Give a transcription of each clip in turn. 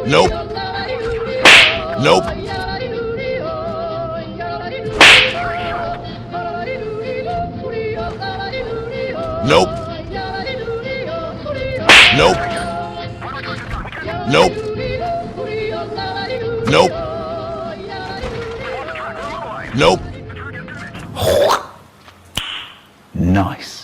Nope. Nope. Nope. Nope. Nope. Nope. Nope. Nice.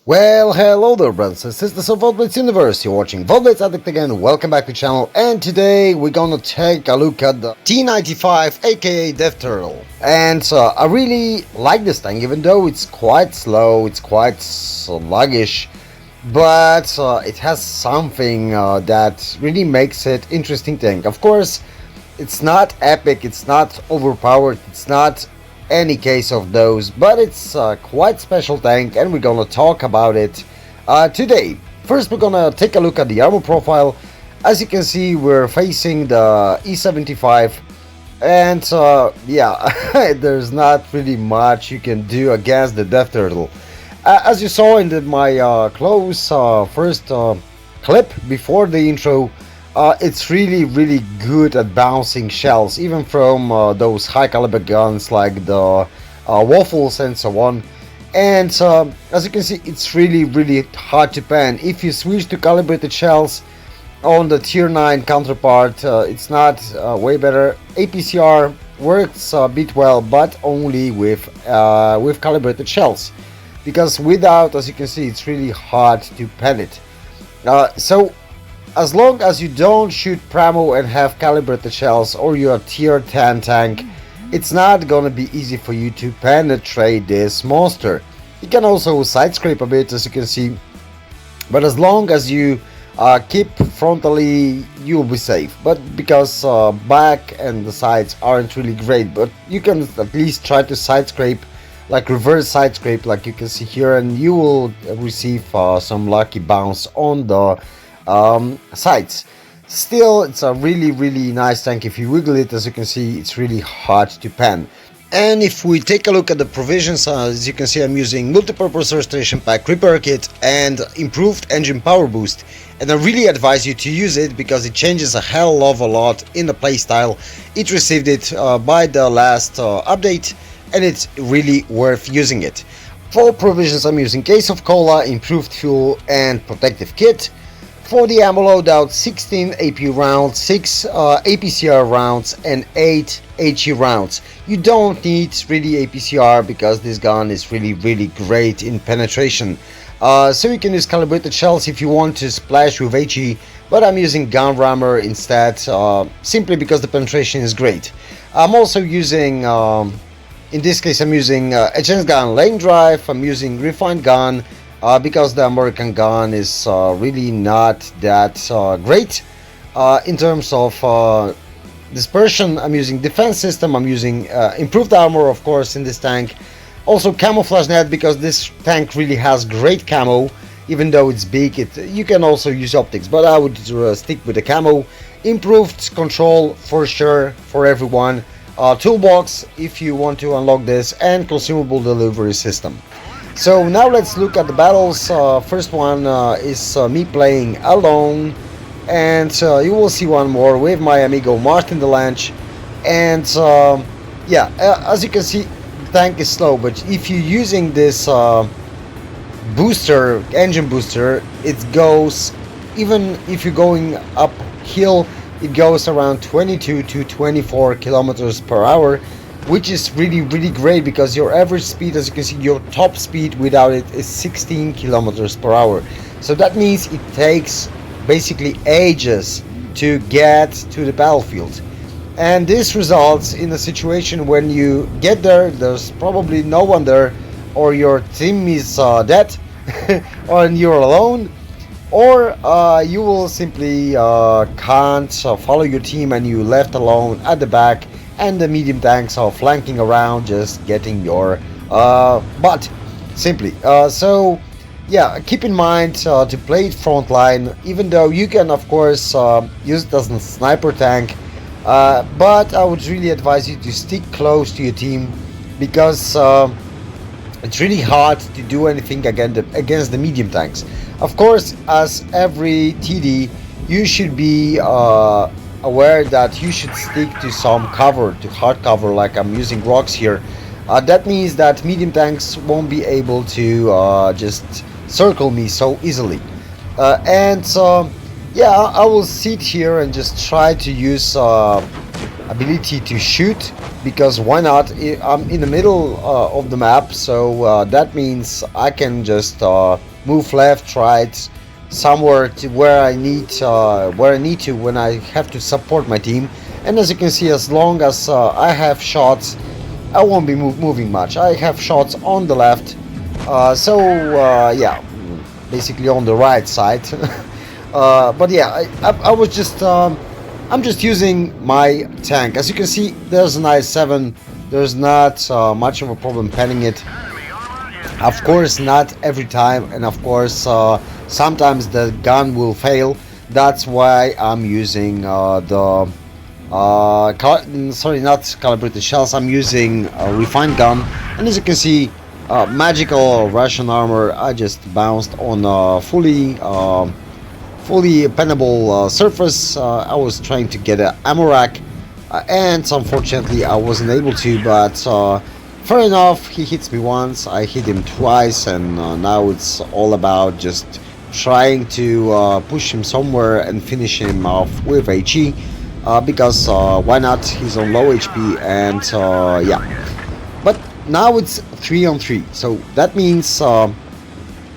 Well, hello there, brothers and sisters of WoT Blitz Universe. You're watching WoT Blitz Addict again. Welcome back to the channel. And today we're gonna take a look at the T95, aka Death Turtle. And I really like this tank, even though it's quite slow, it's quite sluggish. But it has something that really makes it interesting tank. Of course, it's not epic, it's not overpowered, it's not any case of those, but it's a quite special tank, and we're gonna talk about it today. First, we're gonna take a look at the armor profile. As you can see, we're facing the E75, and yeah, there's not really much you can do against the Death Turtle. As you saw in my close first clip before the intro, it's really good at bouncing shells, even from those high caliber guns like the waffles and so on. And as you can see, it's really hard to pan. If you switch to calibrated shells on the tier 9 counterpart, it's not way better. APCR works a bit well, but only with calibrated shells, because without, as you can see, it's really hard to pan it. So as long as you don't shoot Pramo and have calibrated shells, or you're a tier 10 tank, it's not gonna be easy for you to penetrate this monster. You can also side scrape a bit, as you can see, but as long as you keep frontally, you'll be safe. But because back and the sides aren't really great, but you can at least try to side scrape, like reverse side scrape, like you can see here, and you will receive some lucky bounce on the sides. Still, it's a really nice tank. If you wiggle it, as you can see, it's really hard to pan. And if we take a look at the provisions, as you can see, I'm using multi-purpose restoration pack, repair kit, and improved engine power boost. And I really advise you to use it because it changes a hell of a lot in the playstyle. It received it by the last update, and it's really worth using it. For provisions, I'm using case of cola, improved fuel, and protective kit. For the ammo loadout, 16 AP rounds, 6 APCR rounds, and 8 HE rounds. You don't need really APCR because this gun is really great in penetration. So you can use calibrated shells if you want to splash with HE, but I'm using gun rammer instead, simply because the penetration is great. I'm also using, in this case, I'm using HN gun lane drive. I'm using refined gun, because the American gun is really not that great in terms of dispersion. I'm using defense system, I'm using improved armor, of course, in this tank. Also camouflage net, because this tank really has great camo. Even though it's big, you can also use optics, but I would stick with the camo. Improved control for sure for everyone. Toolbox if you want to unlock this, and consumable delivery system. So now let's look at the battles. First one is me playing alone, and you will see one more with my amigo Martin the Lanch. And yeah, as you can see, the tank is slow, but if you're using this booster, engine booster, it goes, even if you're going uphill, it goes around 22 to 24 kilometers per hour, which is really great, because your average speed, as you can see, your top speed without it is 16 kilometers per hour. So that means it takes basically ages to get to the battlefield, and this results in a situation when you get there, there's probably no one there, or your team is dead or you're alone, or you will simply can't follow your team and you left alone at the back, and the medium tanks are flanking around just getting your butt, simply. So yeah, keep in mind to play it front line, even though you can of course use it as a sniper tank, but I would really advise you to stick close to your team, because it's really hard to do anything against the medium tanks. Of course, as every TD, you should be aware that you should stick to some cover, to hard cover, like I'm using rocks here. That means that medium tanks won't be able to just circle me so easily. And yeah, I will sit here and just try to use ability to shoot, because why not? I'm in the middle of the map, so that means I can just move left, right, somewhere to where I need to when I have to support my team. And as you can see, as long as I have shots, I won't be moving much. I have shots on the left, so yeah, basically on the right side. But yeah, I was just I'm just using my tank. As you can see, there's an i7. There's not much of a problem penning it. Of course, not every time, and of course, sometimes the gun will fail. That's why I'm using sorry, not calibrated shells. I'm using a refined gun, and as you can see, magical Russian armor. I just bounced on a fully pennable surface. I was trying to get an ammo rack, and unfortunately I wasn't able to, but fair enough, he hits me once, I hit him twice, and now it's all about just trying to push him somewhere and finish him off with HE, because why not, he's on low HP, and yeah. But now it's 3 on 3, so that means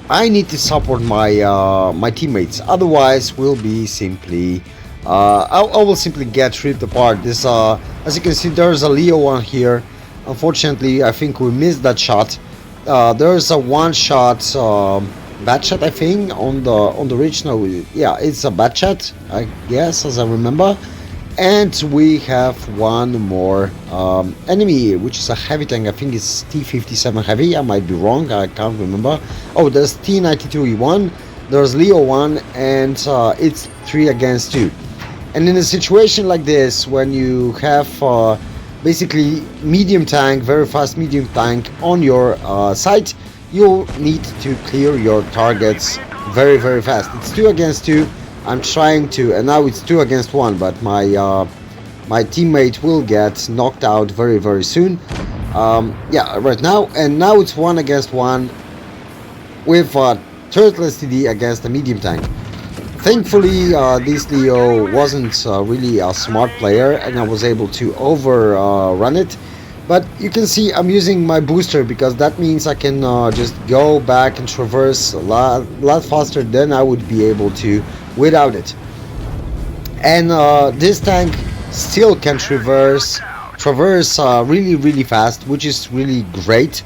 I need to support my teammates, otherwise we'll be simply I will simply get ripped apart. This as you can see, there's a Leo one here. Unfortunately, I think we missed that shot. There's a one shot bad shot, I think, on the ridge. No, yeah, it's a bad shot, I guess, as I remember. And we have one more enemy, which is a heavy tank. I think it's T97 heavy. I might be wrong, I can't remember. Oh, there's T92 E1, there's Leo 1, and it's 3 against 2. And in a situation like this, when you have basically medium tank, very fast medium tank on your side, you'll need to clear your targets very, very fast. It's 2 against 2. I'm trying to, and now it's 2 against 1, but my teammate will get knocked out very, very soon. Yeah, right now, and now it's 1 against 1 with turtle STD against a medium tank. Thankfully, this Leo wasn't really a smart player, and I was able to overrun it. But you can see I'm using my booster, because that means I can just go back and traverse a lot faster than I would be able to without it. And this tank still can traverse really, really fast, which is really great,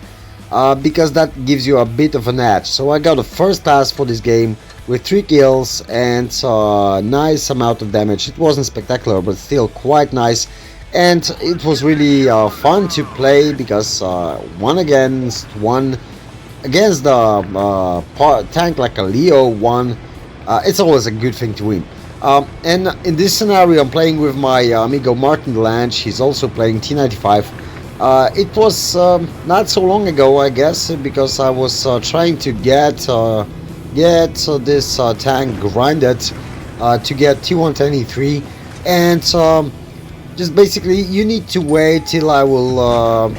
because that gives you a bit of an edge. So I got a first class for this game with 3 kills and a nice amount of damage. It wasn't spectacular, but still quite nice. And it was really fun to play, because 1 against 1 against the tank like a Leo 1, it's always a good thing to win. And in this scenario, I'm playing with my amigo Martin Delange. He's also playing T95. It was not so long ago, I guess, because I was trying to get this tank grinded to get T123, and just basically you need to wait till I will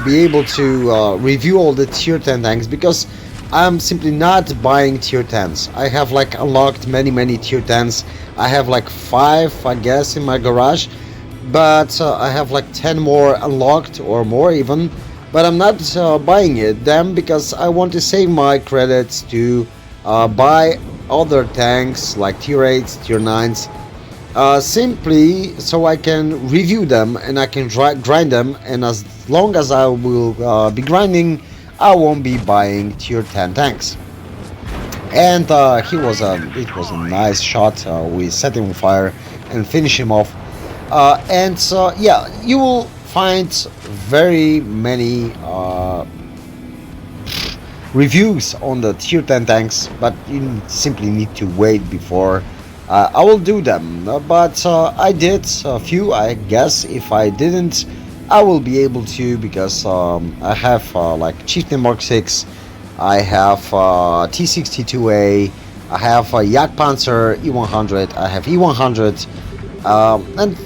be able to review all the tier 10 tanks, because I'm simply not buying tier 10s. I have like unlocked many tier 10s. I have like 5, I guess, in my garage, but I have like 10 more unlocked, or more even, but I'm not buying them, because I want to save my credits to buy other tanks like tier 8s, tier 9s, simply so I can review them and I can grind them, and as long as I will be grinding, I won't be buying tier 10 tanks. And it was a nice shot. We set him on fire and finish him off. And yeah, you will find very many reviews on the tier 10 tanks, but you simply need to wait before I will do them. But I did a few, I guess. If I didn't, I will be able to, because I have like Chieftain Mark 6, I have T62A, I have Yak Panzer E100, I have E100, and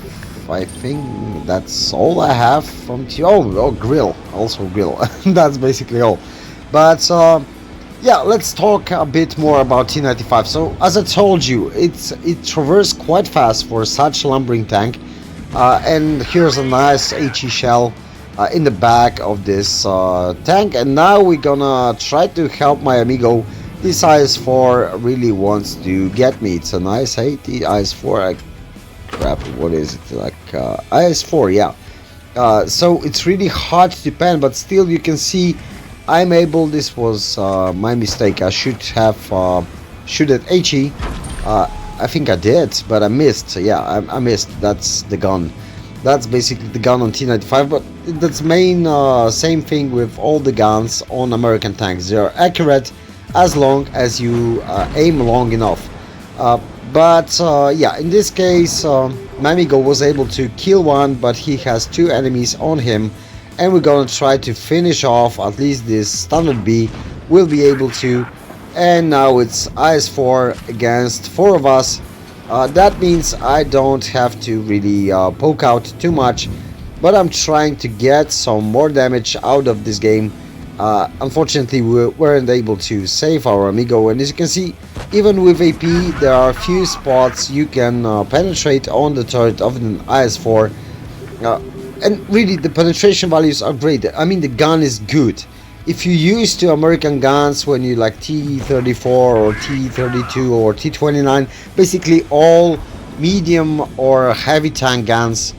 I think that's all I have from grill, also grill. That's basically all. But yeah, let's talk a bit more about T95. So as I told you, it traversed quite fast for such a lumbering tank, and here's a nice HE shell in the back of this tank. And now we're gonna try to help my amigo. This IS-4 really wants to get me. It's a nice the IS-4. Crap, what is it, like IS-4? Yeah. So it's really hard to depend, but still you can see I'm able. This was my mistake. I should have shoot at HE. I think I did, but I missed. Yeah, I missed. That's the gun. That's basically the gun on T95, but that's same thing with all the guns on American tanks. They are accurate as long as you aim long enough. But yeah, in this case, my amigo was able to kill one, but he has two enemies on him, and we're gonna try to finish off at least this standard B. We'll be able to. And now it's IS-4 against 4 of us. That means I don't have to really poke out too much, but I'm trying to get some more damage out of this game. Unfortunately, we weren't able to save our amigo, and as you can see, even with AP, there are a few spots you can penetrate on the turret of an IS-4. And really, the penetration values are great. I mean, the gun is good. If you used to American guns when you like T34 or T32 or T29, basically all medium or heavy tank guns,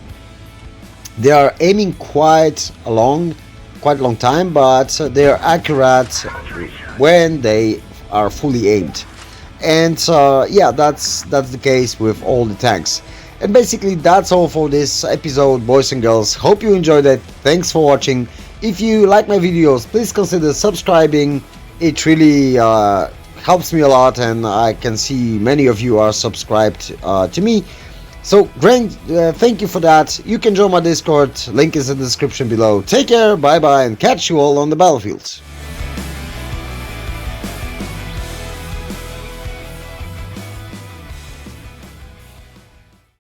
they are aiming quite a long time, but they are accurate when they are fully aimed. And yeah, that's the case with all the tanks. And basically that's all for this episode, boys and girls. Hope you enjoyed it. Thanks for watching. If you like my videos, please consider subscribing. It really helps me a lot, and I can see many of you are subscribed to me. So great, thank you for that. You can join my Discord, link is in the description below. Take care, bye bye, and catch you all on the battlefields.